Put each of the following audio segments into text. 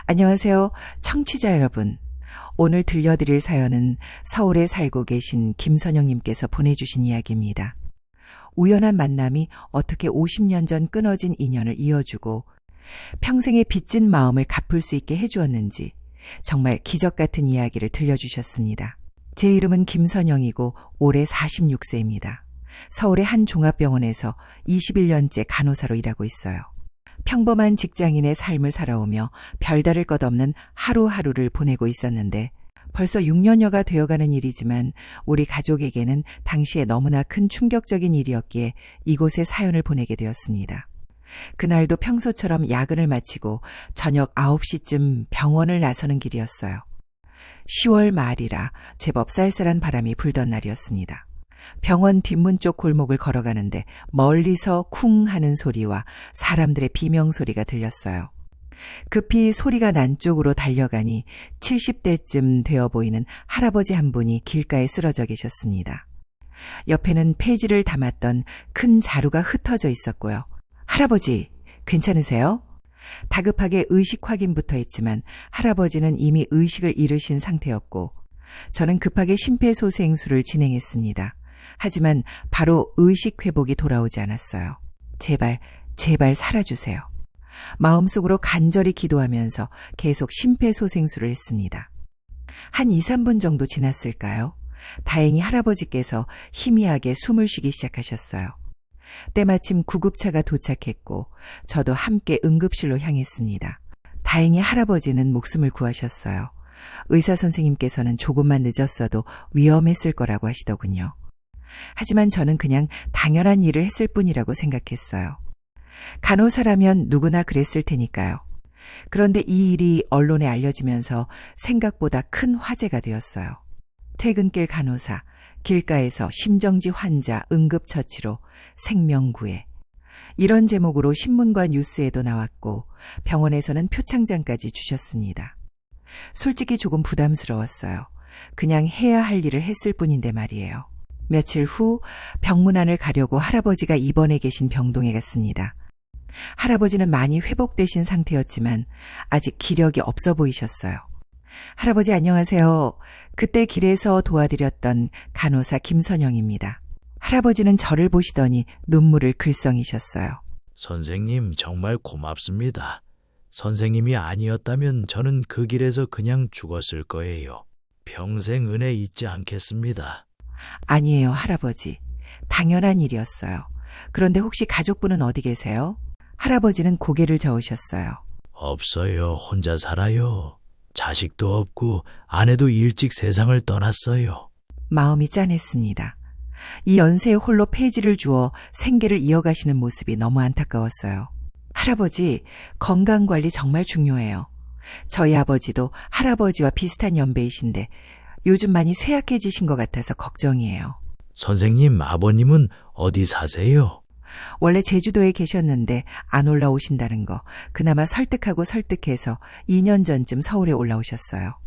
안녕하세요. 청취자 여러분. 오늘 들려드릴 사연은 서울에 살고 계신 김선영님께서 보내주신 이야기입니다. 우연한 만남이 어떻게 50년 전 끊어진 인연을 이어주고 평생의 빚진 마음을 갚을 수 있게 해주었는지 정말 기적 같은 이야기를 들려주셨습니다. 제 이름은 김선영이고 올해 46세입니다. 서울의 한 종합병원에서 21년째 간호사로 일하고 있어요. 평범한 직장인의 삶을 살아오며 별다를 것 없는 하루하루를 보내고 있었는데 벌써 6년여가 되어가는 일이지만 우리 가족에게는 당시에 너무나 큰 충격적인 일이었기에 이곳에 사연을 보내게 되었습니다. 그날도 평소처럼 야근을 마치고 저녁 9시쯤 병원을 나서는 길이었어요. 10월 말이라 제법 쌀쌀한 바람이 불던 날이었습니다. 병원 뒷문 쪽 골목을 걸어가는데 멀리서 쿵 하는 소리와 사람들의 비명소리가 들렸어요. 급히 소리가 난 쪽으로 달려가니 70대쯤 되어 보이는 할아버지 한 분이 길가에 쓰러져 계셨습니다. 옆에는 폐지를 담았던 큰 자루가 흩어져 있었고요. 할아버지, 괜찮으세요? 다급하게 의식 확인부터 했지만 할아버지는 이미 의식을 잃으신 상태였고 저는 급하게 심폐소생술을 진행했습니다. 하지만 바로 의식 회복이 돌아오지 않았어요. 제발 살아주세요. 마음속으로 간절히 기도하면서 계속 심폐소생술을 했습니다. 한 2, 3분 정도 지났을까요? 다행히 할아버지께서 희미하게 숨을 쉬기 시작하셨어요. 때마침 구급차가 도착했고 저도 함께 응급실로 향했습니다. 다행히 할아버지는 목숨을 구하셨어요. 의사 선생님께서는 조금만 늦었어도 위험했을 거라고 하시더군요. 하지만 저는 그냥 당연한 일을 했을 뿐이라고 생각했어요. 간호사라면 누구나 그랬을 테니까요. 그런데 이 일이 언론에 알려지면서 생각보다 큰 화제가 되었어요. 퇴근길 간호사, 길가에서 심정지 환자 응급처치로 생명구해. 이런 제목으로 신문과 뉴스에도 나왔고 병원에서는 표창장까지 주셨습니다. 솔직히 조금 부담스러웠어요. 그냥 해야 할 일을 했을 뿐인데 말이에요. 며칠 후 병문안을 가려고 할아버지가 입원해 계신 병동에 갔습니다. 할아버지는 많이 회복되신 상태였지만 아직 기력이 없어 보이셨어요. 할아버지 안녕하세요. 그때 길에서 도와드렸던 간호사 김선영입니다. 할아버지는 저를 보시더니 눈물을 글썽이셨어요. 선생님 정말 고맙습니다. 선생님이 아니었다면 저는 그 길에서 그냥 죽었을 거예요. 평생 은혜 잊지 않겠습니다. 아니에요, 할아버지. 당연한 일이었어요. 그런데 혹시 가족분은 어디 계세요? 할아버지는 고개를 저으셨어요. 없어요. 혼자 살아요. 자식도 없고 아내도 일찍 세상을 떠났어요. 마음이 짠했습니다. 이 연세에 홀로 폐지를 주어 생계를 이어가시는 모습이 너무 안타까웠어요. 할아버지, 건강관리 정말 중요해요. 저희 아버지도 할아버지와 비슷한 연배이신데 요즘 많이 쇠약해지신 것 같아서 걱정이에요. 선생님, 아버님은 어디 사세요? 원래 제주도에 계셨는데 안 올라오신다는 거 그나마 설득해서 2년 전쯤 서울에 올라오셨어요.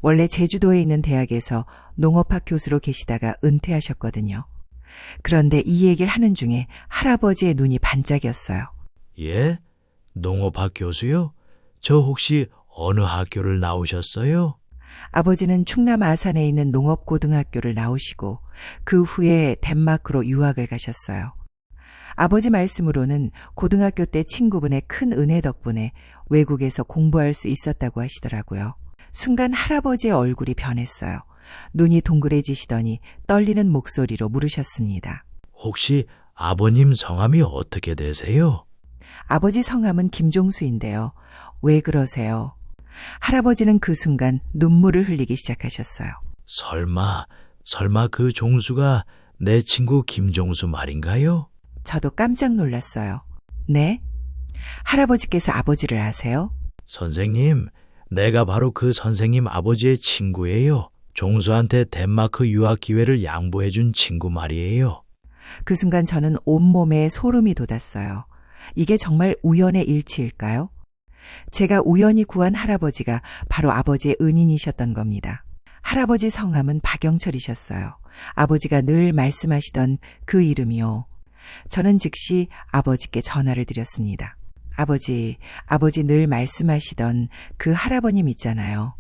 원래 제주도에 있는 대학에서 농업학 교수로 계시다가 은퇴하셨거든요. 그런데 이 얘기를 하는 중에 할아버지의 눈이 반짝였어요. 예? 농업학 교수요? 저 혹시 어느 학교를 나오셨어요? 아버지는 충남 아산에 있는 농업고등학교를 나오시고 그 후에 덴마크로 유학을 가셨어요. 아버지 말씀으로는 고등학교 때 친구분의 큰 은혜 덕분에 외국에서 공부할 수 있었다고 하시더라고요. 순간 할아버지의 얼굴이 변했어요. 눈이 동그래지시더니 떨리는 목소리로 물으셨습니다. 혹시 아버님 성함이 어떻게 되세요? 아버지 성함은 김종수인데요. 왜 그러세요? 할아버지는 그 순간 눈물을 흘리기 시작하셨어요. 설마 그 종수가 내 친구 김종수 말인가요? 저도 깜짝 놀랐어요. 네? 할아버지께서 아버지를 아세요? 선생님, 내가 바로 그 선생님 아버지의 친구예요. 종수한테 덴마크 유학 기회를 양보해준 친구 말이에요. 그 순간 저는 온몸에 소름이 돋았어요. 이게 정말 우연의 일치일까요? 제가 우연히 구한 할아버지가 바로 아버지의 은인이셨던 겁니다. 할아버지 성함은 박영철이셨어요. 아버지가 늘 말씀하시던 그 이름이요. 저는 즉시 아버지께 전화를 드렸습니다. 아버지 늘 말씀하시던 그 할아버님 있잖아요.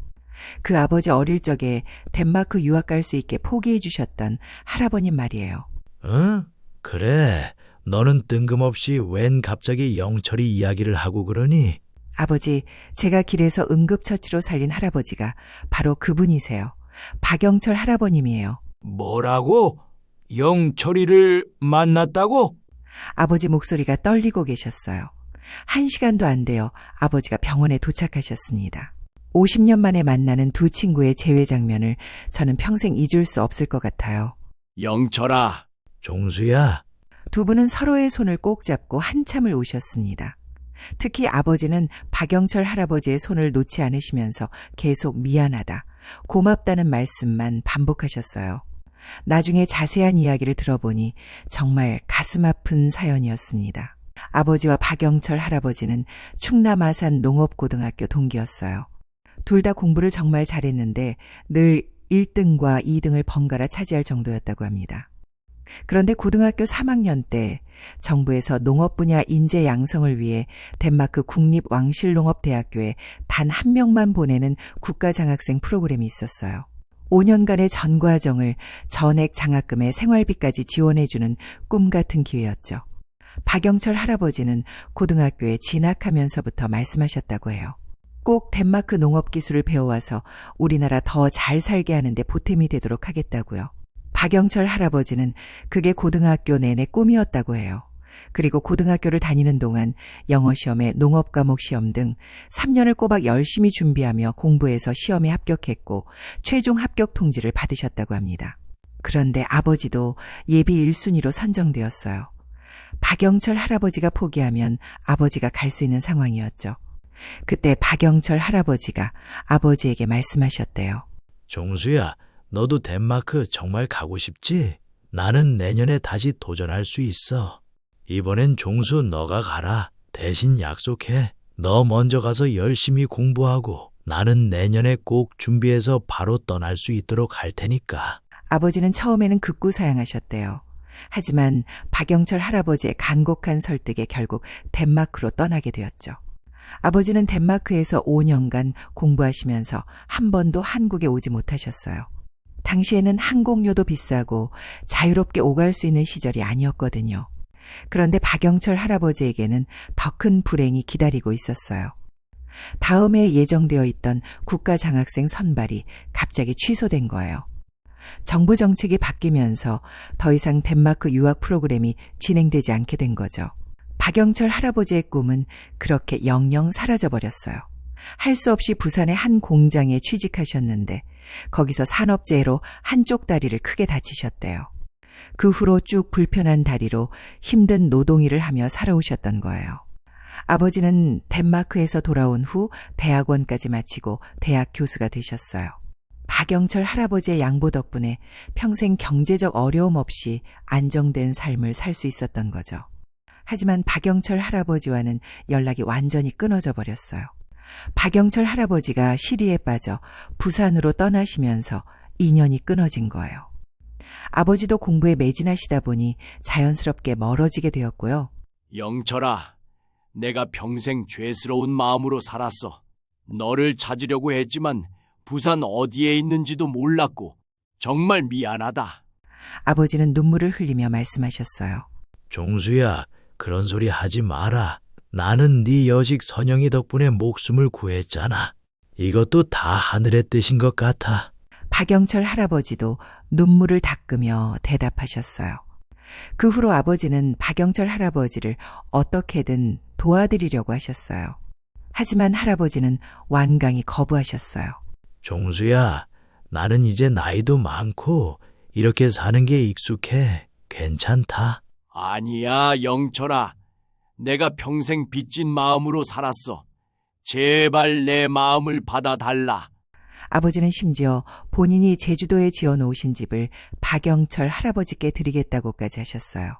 그 아버지 어릴 적에 덴마크 유학 갈 수 있게 포기해 주셨던 할아버님 말이에요. 응? 그래. 너는 뜬금없이 웬 갑자기 영철이 이야기를 하고 그러니? 아버지, 제가 길에서 응급처치로 살린 할아버지가 바로 그분이세요. 박영철 할아버님이에요. 뭐라고? 영철이를 만났다고? 아버지 목소리가 떨리고 계셨어요. 1시간도 안 돼요. 아버지가 병원에 도착하셨습니다. 50년 만에 만나는 두 친구의 재회 장면을 저는 평생 잊을 수 없을 것 같아요. 영철아, 종수야, 두 분은 서로의 손을 꼭 잡고 한참을 우셨습니다. 특히 아버지는 박영철 할아버지의 손을 놓지 않으시면서 계속 미안하다, 고맙다는 말씀만 반복하셨어요. 나중에 자세한 이야기를 들어보니 정말 가슴 아픈 사연이었습니다. 아버지와 박영철 할아버지는 충남 아산 농업고등학교 동기였어요. 둘 다 공부를 정말 잘했는데 늘 1등과 2등을 번갈아 차지할 정도였다고 합니다. 그런데 고등학교 3학년 때 정부에서 농업 분야 인재 양성을 위해 덴마크 국립왕실농업대학교에 단 한 명만 보내는 국가장학생 프로그램이 있었어요. 5년간의 전 과정을 전액 장학금에 생활비까지 지원해주는 꿈 같은 기회였죠. 박영철 할아버지는 고등학교에 진학하면서부터 말씀하셨다고 해요. 꼭 덴마크 농업 기술을 배워와서 우리나라 더 잘 살게 하는데 보탬이 되도록 하겠다고요. 박영철 할아버지는 그게 고등학교 내내 꿈이었다고 해요. 그리고 고등학교를 다니는 동안 영어 시험에 농업 과목 시험 등 3년을 꼬박 열심히 준비하며 공부해서 시험에 합격했고 최종 합격 통지를 받으셨다고 합니다. 그런데 아버지도 예비 1순위로 선정되었어요. 박영철 할아버지가 포기하면 아버지가 갈 수 있는 상황이었죠. 그때 박영철 할아버지가 아버지에게 말씀하셨대요. 종수야, 너도 덴마크 정말 가고 싶지? 나는 내년에 다시 도전할 수 있어. 이번엔 종수 너가 가라. 대신 약속해. 너 먼저 가서 열심히 공부하고 나는 내년에 꼭 준비해서 바로 떠날 수 있도록 할 테니까. 아버지는 처음에는 극구사양하셨대요. 하지만 박영철 할아버지의 간곡한 설득에 결국 덴마크로 떠나게 되었죠. 아버지는 덴마크에서 5년간 공부하시면서 한 번도 한국에 오지 못하셨어요. 당시에는 항공료도 비싸고 자유롭게 오갈 수 있는 시절이 아니었거든요. 그런데 박영철 할아버지에게는 더 큰 불행이 기다리고 있었어요. 다음 해에 예정되어 있던 국가장학생 선발이 갑자기 취소된 거예요. 정부 정책이 바뀌면서 더 이상 덴마크 유학 프로그램이 진행되지 않게 된 거죠. 박영철 할아버지의 꿈은 그렇게 영영 사라져버렸어요. 할 수 없이 부산의 한 공장에 취직하셨는데 거기서 산업재해로 한쪽 다리를 크게 다치셨대요. 그 후로 쭉 불편한 다리로 힘든 노동일을 하며 살아오셨던 거예요. 아버지는 덴마크에서 돌아온 후 대학원까지 마치고 대학 교수가 되셨어요. 박영철 할아버지의 양보 덕분에 평생 경제적 어려움 없이 안정된 삶을 살 수 있었던 거죠. 하지만 박영철 할아버지와는 연락이 완전히 끊어져 버렸어요. 박영철 할아버지가 시리에 빠져 부산으로 떠나시면서 인연이 끊어진 거예요. 아버지도 공부에 매진하시다 보니 자연스럽게 멀어지게 되었고요. 영철아, 내가 평생 죄스러운 마음으로 살았어. 너를 찾으려고 했지만 부산 어디에 있는지도 몰랐고 정말 미안하다. 아버지는 눈물을 흘리며 말씀하셨어요. 종수야, 그런 소리 하지 마라. 나는 네 여식 선영이 덕분에 목숨을 구했잖아. 이것도 다 하늘의 뜻인 것 같아. 박영철 할아버지도 눈물을 닦으며 대답하셨어요. 그 후로 아버지는 박영철 할아버지를 어떻게든 도와드리려고 하셨어요. 하지만 할아버지는 완강히 거부하셨어요. 종수야, 나는 이제 나이도 많고 이렇게 사는 게 익숙해. 괜찮다. 아니야, 영철아. 내가 평생 빚진 마음으로 살았어. 제발 내 마음을 받아달라. 아버지는 심지어 본인이 제주도에 지어놓으신 집을 박영철 할아버지께 드리겠다고까지 하셨어요.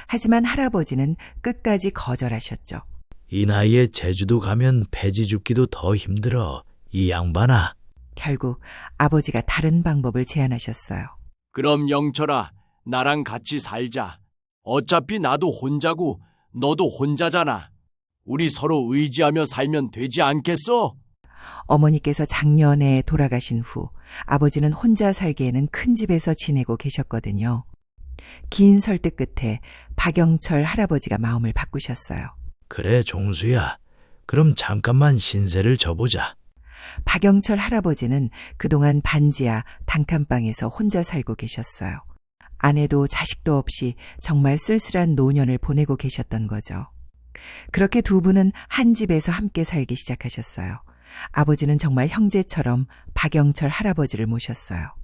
하지만 할아버지는 끝까지 거절하셨죠. 이 나이에 제주도 가면 폐지 줍기도 더 힘들어. 이 양반아. 결국 아버지가 다른 방법을 제안하셨어요. 그럼 영철아, 나랑 같이 살자. 어차피 나도 혼자고 너도 혼자잖아. 우리 서로 의지하며 살면 되지 않겠어? 어머니께서 작년에 돌아가신 후 아버지는 혼자 살기에는 큰 집에서 지내고 계셨거든요. 긴 설득 끝에 박영철 할아버지가 마음을 바꾸셨어요. 그래, 종수야. 그럼 잠깐만 신세를 져보자. 박영철 할아버지는 그동안 반지하 단칸방에서 혼자 살고 계셨어요. 아내도 자식도 없이 정말 쓸쓸한 노년을 보내고 계셨던 거죠. 그렇게 두 분은 한 집에서 함께 살기 시작하셨어요. 아버지는 정말 형제처럼 박영철 할아버지를 모셨어요.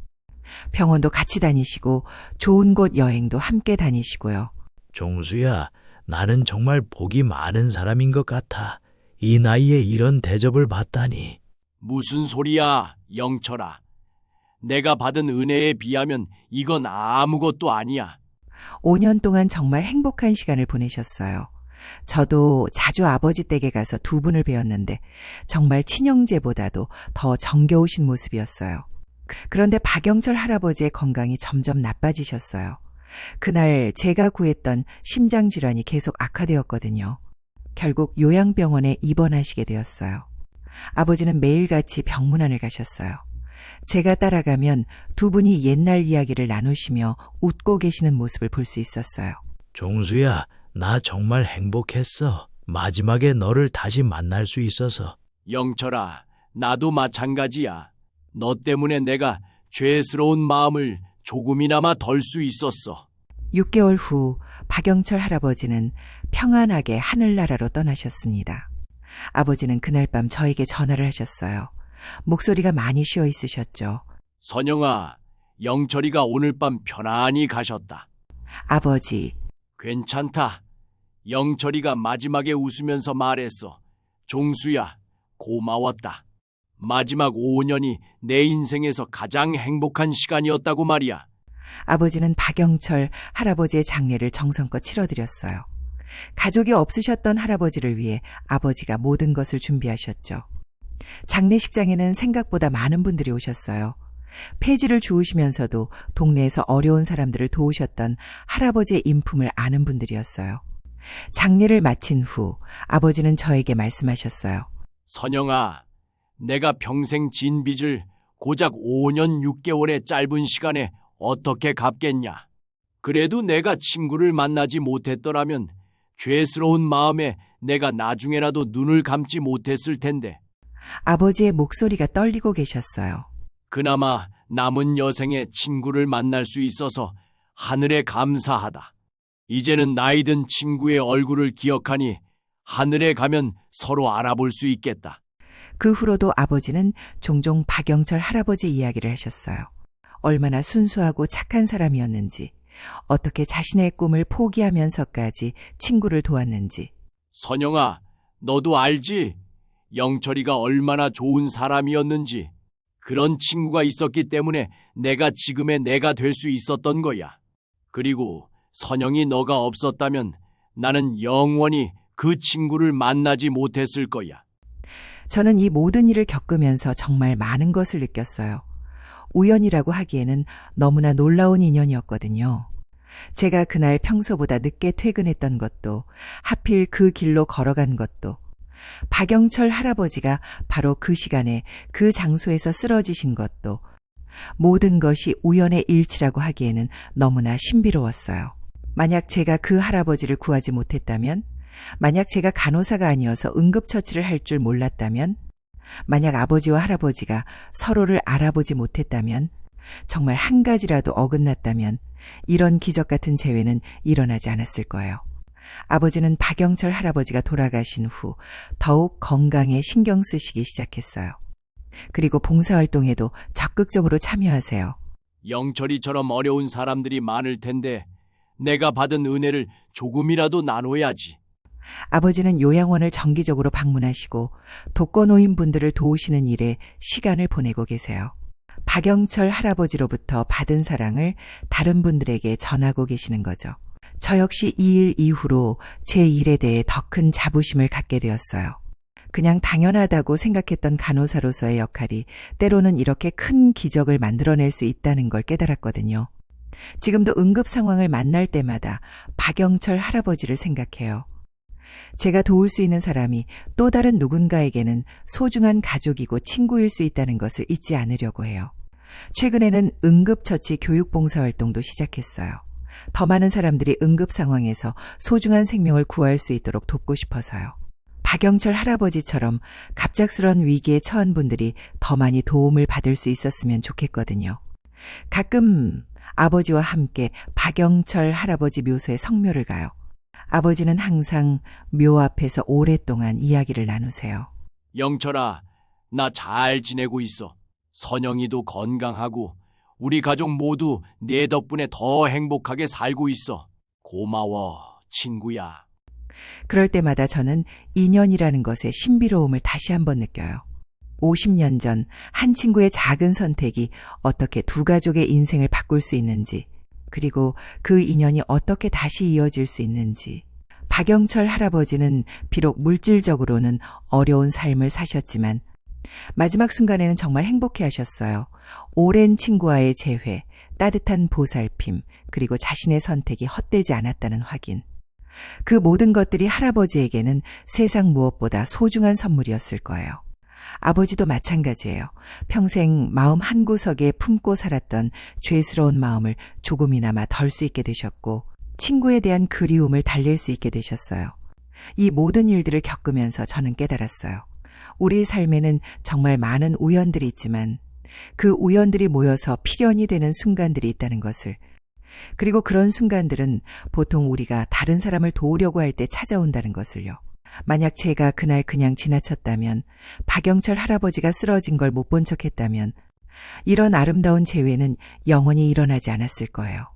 병원도 같이 다니시고 좋은 곳 여행도 함께 다니시고요. 종수야, 나는 정말 복이 많은 사람인 것 같아. 이 나이에 이런 대접을 받다니. 무슨 소리야, 영철아. 내가 받은 은혜에 비하면 이건 아무것도 아니야. 5년 동안 정말 행복한 시간을 보내셨어요. 저도 자주 아버지 댁에 가서 두 분을 뵈었는데 정말 친형제보다도 더 정겨우신 모습이었어요. 그런데 박영철 할아버지의 건강이 점점 나빠지셨어요. 그날 제가 구했던 심장질환이 계속 악화되었거든요. 결국 요양병원에 입원하시게 되었어요. 아버지는 매일같이 병문안을 가셨어요. 제가 따라가면 두 분이 옛날 이야기를 나누시며 웃고 계시는 모습을 볼 수 있었어요. 종수야, 나 정말 행복했어. 마지막에 너를 다시 만날 수 있어서. 영철아, 나도 마찬가지야. 너 때문에 내가 죄스러운 마음을 조금이나마 덜 수 있었어. 6개월 후 박영철 할아버지는 평안하게 하늘나라로 떠나셨습니다. 아버지는 그날 밤 저에게 전화를 하셨어요. 목소리가 많이 쉬어 있으셨죠. 선영아, 영철이가 오늘 밤 편안히 가셨다. 아버지, 괜찮다. 영철이가 마지막에 웃으면서 말했어. 종수야, 고마웠다. 마지막 5년이 내 인생에서 가장 행복한 시간이었다고 말이야. 아버지는 박영철 할아버지의 장례를 정성껏 치러드렸어요. 가족이 없으셨던 할아버지를 위해 아버지가 모든 것을 준비하셨죠. 장례식장에는 생각보다 많은 분들이 오셨어요. 폐지를 주우시면서도 동네에서 어려운 사람들을 도우셨던 할아버지의 인품을 아는 분들이었어요. 장례를 마친 후 아버지는 저에게 말씀하셨어요. 선영아, 내가 평생 진 빚을 고작 5년 6개월의 짧은 시간에 어떻게 갚겠냐. 그래도 내가 친구를 만나지 못했더라면 죄스러운 마음에 내가 나중에라도 눈을 감지 못했을 텐데. 아버지의 목소리가 떨리고 계셨어요. 그나마 남은 여생에 친구를 만날 수 있어서 하늘에 감사하다. 이제는 나이 든 친구의 얼굴을 기억하니 하늘에 가면 서로 알아볼 수 있겠다. 그 후로도 아버지는 종종 박영철 할아버지 이야기를 하셨어요. 얼마나 순수하고 착한 사람이었는지, 어떻게 자신의 꿈을 포기하면서까지 친구를 도왔는지. 선영아, 너도 알지? 영철이가 얼마나 좋은 사람이었는지. 그런 친구가 있었기 때문에 내가 지금의 내가 될 수 있었던 거야. 그리고 선영이 너가 없었다면 나는 영원히 그 친구를 만나지 못했을 거야. 저는 이 모든 일을 겪으면서 정말 많은 것을 느꼈어요. 우연이라고 하기에는 너무나 놀라운 인연이었거든요. 제가 그날 평소보다 늦게 퇴근했던 것도, 하필 그 길로 걸어간 것도, 박영철 할아버지가 바로 그 시간에 그 장소에서 쓰러지신 것도, 모든 것이 우연의 일치라고 하기에는 너무나 신비로웠어요. 만약 제가 그 할아버지를 구하지 못했다면, 만약 제가 간호사가 아니어서 응급처치를 할 줄 몰랐다면, 만약 아버지와 할아버지가 서로를 알아보지 못했다면, 정말 한 가지라도 어긋났다면 이런 기적 같은 재회는 일어나지 않았을 거예요. 아버지는 박영철 할아버지가 돌아가신 후 더욱 건강에 신경 쓰시기 시작했어요. 그리고 봉사활동에도 적극적으로 참여하세요. 영철이처럼 어려운 사람들이 많을 텐데 내가 받은 은혜를 조금이라도 나눠야지. 아버지는 요양원을 정기적으로 방문하시고 독거노인분들을 도우시는 일에 시간을 보내고 계세요. 박영철 할아버지로부터 받은 사랑을 다른 분들에게 전하고 계시는 거죠. 저 역시 이 일 이후로 제 일에 대해 더 큰 자부심을 갖게 되었어요. 그냥 당연하다고 생각했던 간호사로서의 역할이 때로는 이렇게 큰 기적을 만들어낼 수 있다는 걸 깨달았거든요. 지금도 응급 상황을 만날 때마다 박영철 할아버지를 생각해요. 제가 도울 수 있는 사람이 또 다른 누군가에게는 소중한 가족이고 친구일 수 있다는 것을 잊지 않으려고 해요. 최근에는 응급처치 교육봉사활동도 시작했어요. 더 많은 사람들이 응급 상황에서 소중한 생명을 구할 수 있도록 돕고 싶어서요. 박영철 할아버지처럼 갑작스런 위기에 처한 분들이 더 많이 도움을 받을 수 있었으면 좋겠거든요. 가끔 아버지와 함께 박영철 할아버지 묘소에 성묘를 가요. 아버지는 항상 묘 앞에서 오랫동안 이야기를 나누세요. 영철아, 나 잘 지내고 있어. 선영이도 건강하고 우리 가족 모두 내 덕분에 더 행복하게 살고 있어. 고마워, 친구야. 그럴 때마다 저는 인연이라는 것의 신비로움을 다시 한번 느껴요. 50년 전 한 친구의 작은 선택이 어떻게 두 가족의 인생을 바꿀 수 있는지, 그리고 그 인연이 어떻게 다시 이어질 수 있는지. 박영철 할아버지는 비록 물질적으로는 어려운 삶을 사셨지만 마지막 순간에는 정말 행복해 하셨어요. 오랜 친구와의 재회, 따뜻한 보살핌, 그리고 자신의 선택이 헛되지 않았다는 확인. 그 모든 것들이 할아버지에게는 세상 무엇보다 소중한 선물이었을 거예요. 아버지도 마찬가지예요. 평생 마음 한구석에 품고 살았던 죄스러운 마음을 조금이나마 덜 수 있게 되셨고, 친구에 대한 그리움을 달랠 수 있게 되셨어요. 이 모든 일들을 겪으면서 저는 깨달았어요. 우리 삶에는 정말 많은 우연들이 있지만 그 우연들이 모여서 필연이 되는 순간들이 있다는 것을, 그리고 그런 순간들은 보통 우리가 다른 사람을 도우려고 할 때 찾아온다는 것을요. 만약 제가 그날 그냥 지나쳤다면, 박영철 할아버지가 쓰러진 걸 못 본 척했다면 이런 아름다운 재회는 영원히 일어나지 않았을 거예요.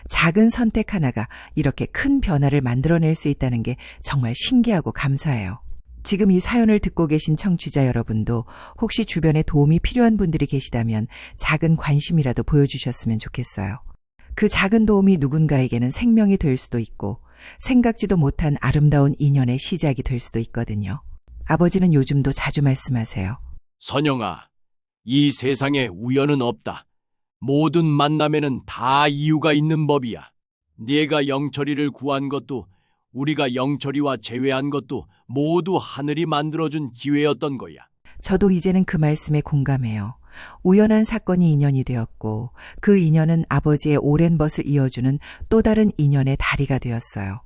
작은 선택 하나가 이렇게 큰 변화를 만들어낼 수 있다는 게 정말 신기하고 감사해요. 지금 이 사연을 듣고 계신 청취자 여러분도 혹시 주변에 도움이 필요한 분들이 계시다면 작은 관심이라도 보여주셨으면 좋겠어요. 그 작은 도움이 누군가에게는 생명이 될 수도 있고 생각지도 못한 아름다운 인연의 시작이 될 수도 있거든요. 아버지는 요즘도 자주 말씀하세요. 선영아, 이 세상에 우연은 없다. 모든 만남에는 다 이유가 있는 법이야. 네가 영철이를 구한 것도 우리가 영철이와 재회한 것도 모두 하늘이 만들어준 기회였던 거야. 저도 이제는 그 말씀에 공감해요. 우연한 사건이 인연이 되었고 그 인연은 아버지의 오랜 벗을 이어주는 또 다른 인연의 다리가 되었어요.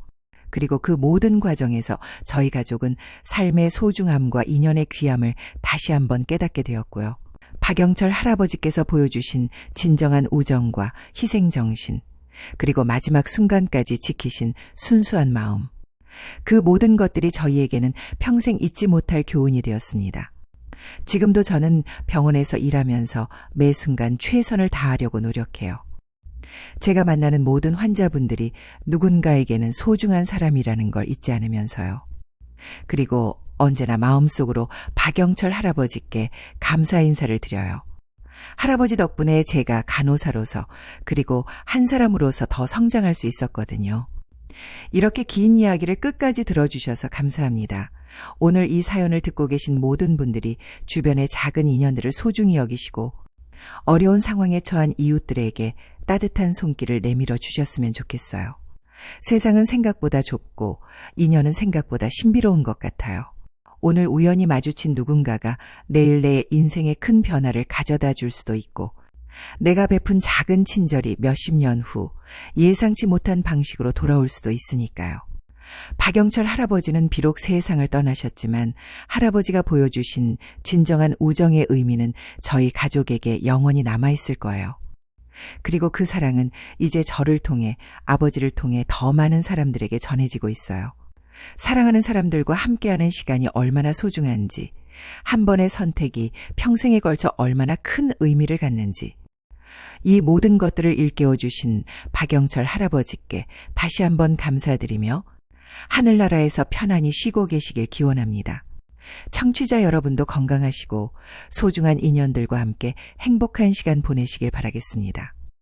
그리고 그 모든 과정에서 저희 가족은 삶의 소중함과 인연의 귀함을 다시 한번 깨닫게 되었고요. 박영철 할아버지께서 보여주신 진정한 우정과 희생정신, 그리고 마지막 순간까지 지키신 순수한 마음, 그 모든 것들이 저희에게는 평생 잊지 못할 교훈이 되었습니다. 지금도 저는 병원에서 일하면서 매 순간 최선을 다하려고 노력해요. 제가 만나는 모든 환자분들이 누군가에게는 소중한 사람이라는 걸 잊지 않으면서요. 그리고 언제나 마음속으로 박영철 할아버지께 감사 인사를 드려요. 할아버지 덕분에 제가 간호사로서 그리고 한 사람으로서 더 성장할 수 있었거든요. 이렇게 긴 이야기를 끝까지 들어주셔서 감사합니다. 오늘 이 사연을 듣고 계신 모든 분들이 주변의 작은 인연들을 소중히 여기시고 어려운 상황에 처한 이웃들에게 따뜻한 손길을 내밀어 주셨으면 좋겠어요. 세상은 생각보다 좁고 인연은 생각보다 신비로운 것 같아요. 오늘 우연히 마주친 누군가가 내일 내 인생의 큰 변화를 가져다 줄 수도 있고, 내가 베푼 작은 친절이 몇십 년 후 예상치 못한 방식으로 돌아올 수도 있으니까요. 박영철 할아버지는 비록 세상을 떠나셨지만 할아버지가 보여주신 진정한 우정의 의미는 저희 가족에게 영원히 남아있을 거예요. 그리고 그 사랑은 이제 저를 통해, 아버지를 통해 더 많은 사람들에게 전해지고 있어요. 사랑하는 사람들과 함께하는 시간이 얼마나 소중한지, 한 번의 선택이 평생에 걸쳐 얼마나 큰 의미를 갖는지, 이 모든 것들을 일깨워 주신 박영철 할아버지께 다시 한번 감사드리며 하늘나라에서 편안히 쉬고 계시길 기원합니다. 청취자 여러분도 건강하시고 소중한 인연들과 함께 행복한 시간 보내시길 바라겠습니다.